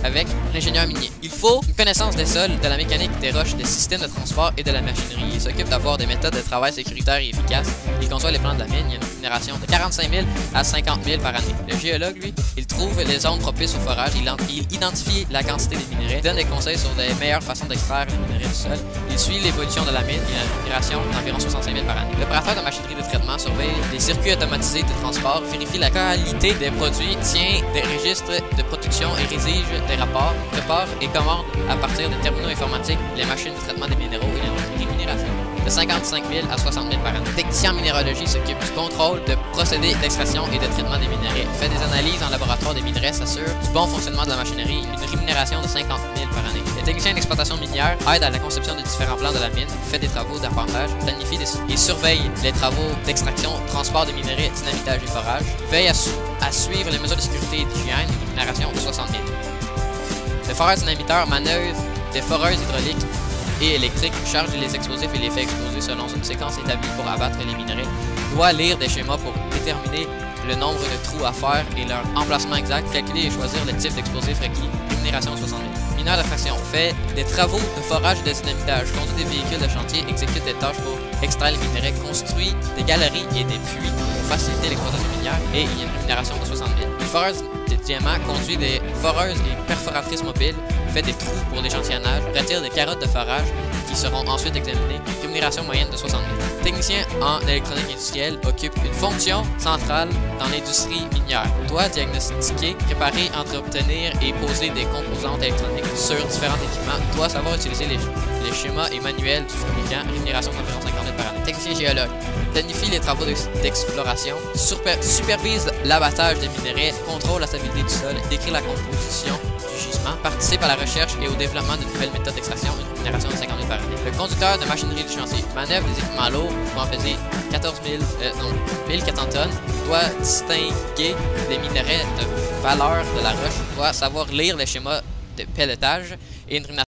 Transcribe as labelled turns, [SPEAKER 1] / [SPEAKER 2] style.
[SPEAKER 1] avec l'ingénieur minier. Il faut une connaissance des sols, de la mécanique des roches, des systèmes de transport et de la machinerie. Il s'occupe d'avoir des méthodes de travail sécuritaires et efficaces. Il conçoit les plans de la mine. Il y a une rémunération de 45 000 à 50 000 par année. Le géologue, lui, il trouve les zones propices au forage. Il identifie la quantité des minerais, donne des conseils sur les meilleures façons d'extraire les minerais du sol. Il suit l'évolution de la mine. Il y a une rémunération d'environ 65 000 par année. L'opérateur de machinerie de traitement surveille les circuits automatisés de transport, vérifie la qualité des produits, tient des registres de production et rédige des rapports, prépare et commande à partir des terminaux informatiques les machines de traitement des minéraux et une rémunération de 55 000 à 60 000 par an. Le technicien en minéralogie s'occupe du contrôle de procédés d'extraction et de traitement des minerais, fait des analyses en laboratoire des minerais, s'assure du bon fonctionnement de la machinerie, une rémunération de 50 000 par année. Le technicien d'exploitation minière aide à la conception de différents plans de la mine, fait des travaux d'appontage, planifie et surveille les travaux d'extraction, transport des minerais, dynamitage et forage, veille à suivre les mesures de sécurité et d'hygiène, une rémunération de 60 000. Le foreur dynamiteur manœuvre des foreuses hydrauliques et électriques, charge les explosifs et les fait exploser selon une séquence établie pour abattre les minerais, doit lire des schémas pour déterminer le nombre de trous à faire et leur emplacement exact, calculer et choisir le type d'explosif requis, rémunération 60 000. Mineur d'attraction, fait des travaux de forage et de dynamitage, conduit des véhicules de chantier, exécute des tâches pour extraire les minerais, construit des galeries et des puits pour faciliter l'exploitation minière et il y a une rémunération de 60 000. Le foreur de diamant conduit des foreuses et perforatrices mobiles, fait des trous pour l'échantillonnage, retire des carottes de forage qui seront ensuite examinées, rémunération moyenne de 60 000. Technicien en électronique industrielle occupe une fonction centrale dans l'industrie minière. Doit diagnostiquer, préparer, entretenir et poser des composantes électroniques sur différents équipements. Doit savoir utiliser les schémas et manuels du fabricant, rémunération d'environ 50 000 par an. Technicien géologue planifie les travaux d'exploration, supervise l'abattage des minerais, contrôle la stabilité du sol, décrit la composition du gisement, participe à la recherche et au développement de nouvelles méthodes d'extraction, une rémunération de 50 000 par année. Le conducteur de machinerie de chantier manœuvre des équipements lourds pouvant peser 1400 tonnes, doit distinguer les minerais de valeur de la roche, doit savoir lire les schémas de pelletage et une